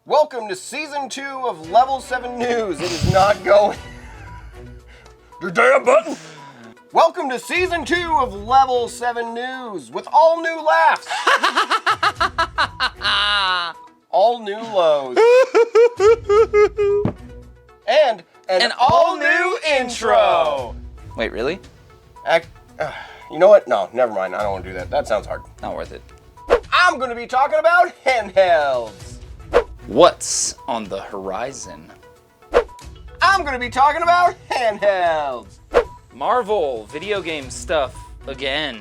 Welcome to Season 2 of Level 7 News. It is not going... Your damn button! Welcome to Season 2 of Level 7 News with all new laughs. All new lows. And an all-new intro. Wait, really? You know what? No, never mind. I don't want to do that. That sounds hard. Not worth it. I'm going to be talking about handhelds. What's on the horizon? I'm going to be talking about handhelds. Marvel video game stuff again.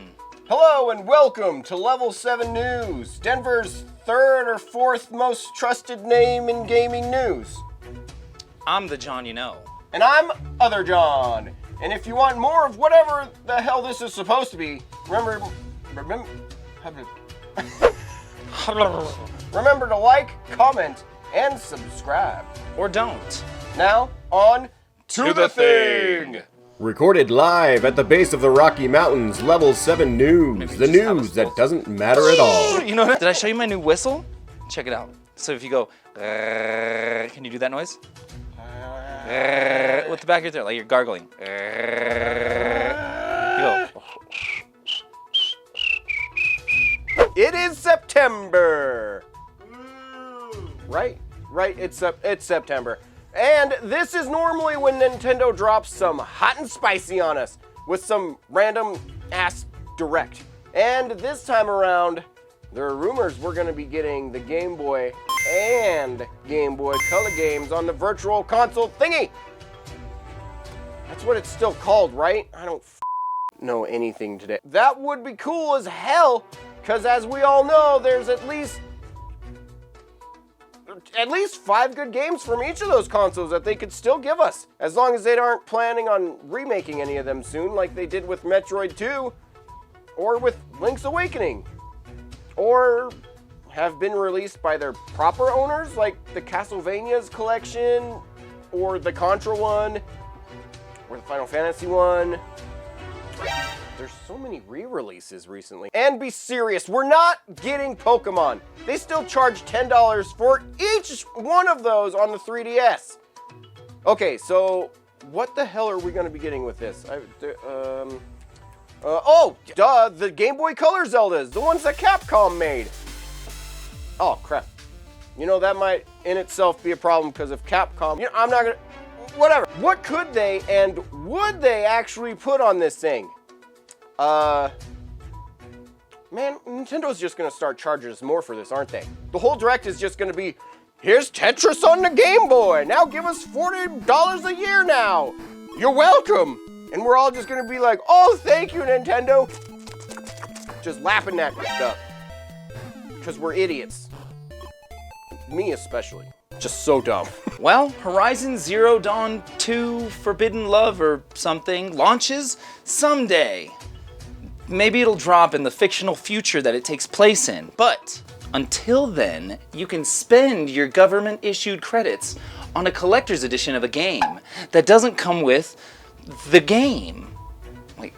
Hello and welcome to Level 7 News, Denver's third or fourth most trusted name in gaming news. I'm the John you know. And I'm Other John. And if you want more of whatever the hell this is supposed to be, remember to like, comment, and subscribe. Or don't. Now, on to the thing! Recorded live at the base of the Rocky Mountains, Level 7 News. The news that doesn't matter at all. You know what? Did I show you my new whistle? Check it out. So if you go, can you do that noise? With the back of your throat, like you're gargling. You go. It is September. Right, it's September. And this is normally when Nintendo drops some hot and spicy on us with some random ass direct. And this time around, there are rumors we're gonna be getting the Game Boy and Game Boy Color games on the Virtual Console thingy. That's what it's still called, right? I don't know anything today. That would be cool as hell, because as we all know, there's at least 5 good games from each of those consoles that they could still give us, as long as they aren't planning on remaking any of them soon, like they did with Metroid 2, or with Link's Awakening, or have been released by their proper owners, like the Castlevanias collection, or the Contra one, or the Final Fantasy one. There's so many re-releases recently. And be serious, we're not getting Pokemon. They still charge $10 for each one of those on the 3DS. Okay, so what the hell are we gonna be getting with this? The Game Boy Color Zeldas, the ones that Capcom made. Oh, crap. You know, that might in itself be a problem because of Capcom. You know, I'm not gonna, whatever. What could they and would they actually put on this thing? Man, Nintendo's just gonna start charging us more for this, aren't they? The whole direct is just gonna be, here's Tetris on the Game Boy. Now give us $40 a year now. You're welcome. And we're all just gonna be like, oh, thank you, Nintendo. Just laughing at stuff. Because we're idiots. Me especially. Just so dumb. Well, Horizon Zero Dawn 2 Forbidden Love or something launches someday. Maybe it'll drop in the fictional future that it takes place in. But until then, you can spend your government-issued credits on a collector's edition of a game that doesn't come with the game. Wait,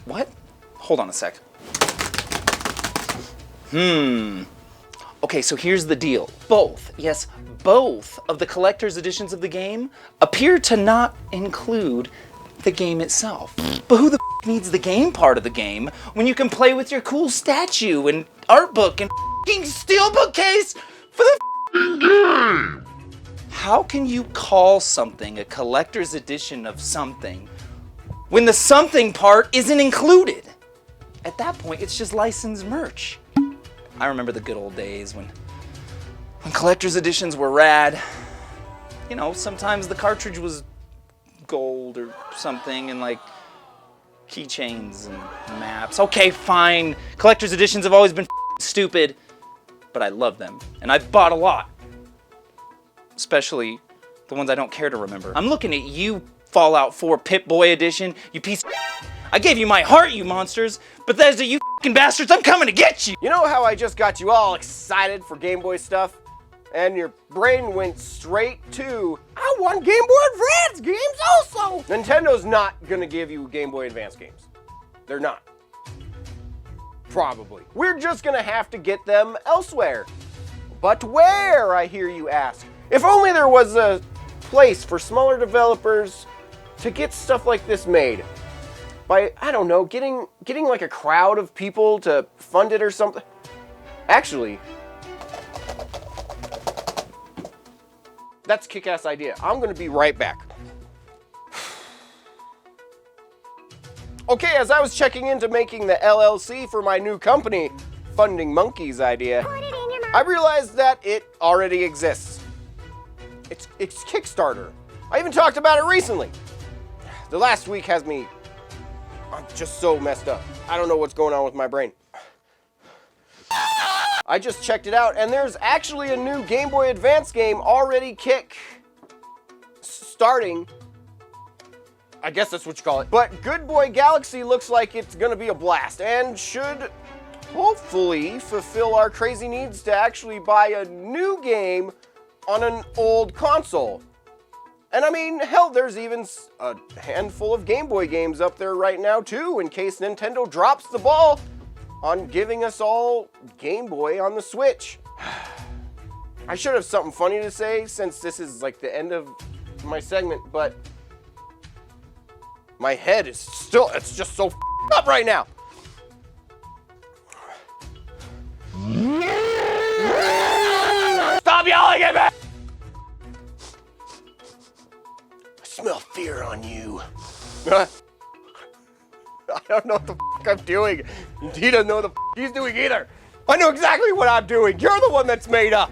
what? Hold on a sec. Okay, so here's the deal. Both of the collector's editions of the game appear to not include the game itself. But who the needs the game part of the game when you can play with your cool statue and art book and steelbook case for the game? How can you call something a collector's edition of something when the something part isn't included? At that point, it's just licensed merch. I remember the good old days when collector's editions were rad. You know, sometimes the cartridge was gold or something and like keychains and maps. Okay, fine. Collector's editions have always been stupid, but I love them. And I've bought a lot. Especially the ones I don't care to remember. I'm looking at you, Fallout 4 Pip-Boy edition, you piece of I gave you my heart, you monsters, Bethesda, you f***ing bastards, I'm coming to get you! You know how I just got you all excited for Game Boy stuff? And your brain went straight to, I want Game Boy Advance games also! Nintendo's not gonna give you Game Boy Advance games. They're not. Probably. We're just gonna have to get them elsewhere. But where, I hear you ask? If only there was a place for smaller developers to get stuff like this made. By, I don't know, getting like a crowd of people to fund it or something. Actually, that's a kick-ass idea. I'm gonna be right back. Okay, as I was checking into making the LLC for my new company, Funding Monkeys idea, I realized that it already exists. It's Kickstarter. I even talked about it recently. The last week has me, I'm just so messed up. I don't know what's going on with my brain. I just checked it out, and there's actually a new Game Boy Advance game already starting. I guess that's what you call it. But Good Boy Galaxy looks like it's gonna be a blast and should hopefully fulfill our crazy needs to actually buy a new game on an old console. And I mean, hell, there's even a handful of Game Boy games up there right now too, in case Nintendo drops the ball on giving us all Game Boy on the Switch. I should have something funny to say since this is like the end of my segment, but my head is still, it's just so up right now. Stop yelling at me! I smell fear on you. I don't know what the I'm doing. He doesn't know what the he's doing either. I know exactly what I'm doing. You're the one that's made up.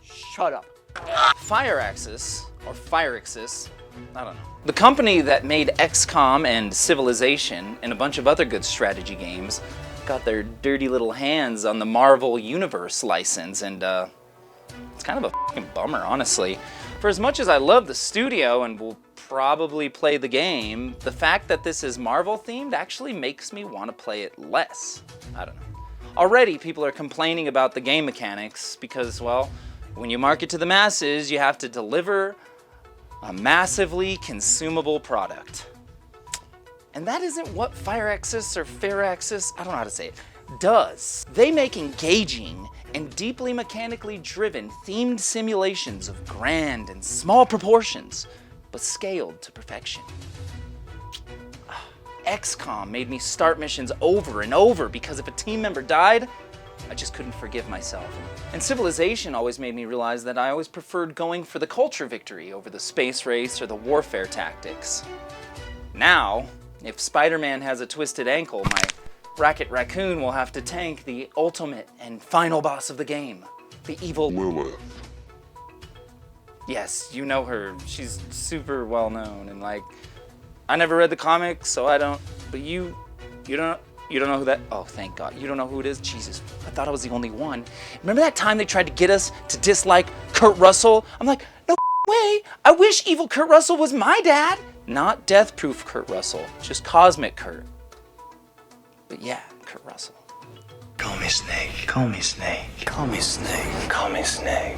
Shut up. Fireaxis, or Firaxis, I don't know. The company that made XCOM and Civilization and a bunch of other good strategy games got their dirty little hands on the Marvel Universe license, and it's kind of a fucking bummer, honestly. For as much as I love the studio and will probably play the game, the fact that this is Marvel themed actually makes me want to play it less. I don't know. Already people are complaining about the game mechanics because, well, when you market to the masses, you have to deliver a massively consumable product. And that isn't what Firaxis or Firaxis, I don't know how to say it, does. They make engaging and deeply mechanically driven themed simulations of grand and small proportions, but scaled to perfection. XCOM made me start missions over and over because if a team member died, I just couldn't forgive myself. And Civilization always made me realize that I always preferred going for the culture victory over the space race or the warfare tactics. Now, if Spider-Man has a twisted ankle, my Rocket Raccoon will have to tank the ultimate and final boss of the game, the evil Lilith. Yes, you know her. She's super well known, and like, I never read the comics, so I don't. But you don't know who that. Oh, thank God, you don't know who it is. Jesus, I thought I was the only one. Remember that time they tried to get us to dislike Kurt Russell? I'm like, no way. I wish evil Kurt Russell was my dad. Not death-proof Kurt Russell, just cosmic Kurt. But yeah, Kurt Russell. Call me Snake. Call me Snake. Call me Snake. Call me Snake.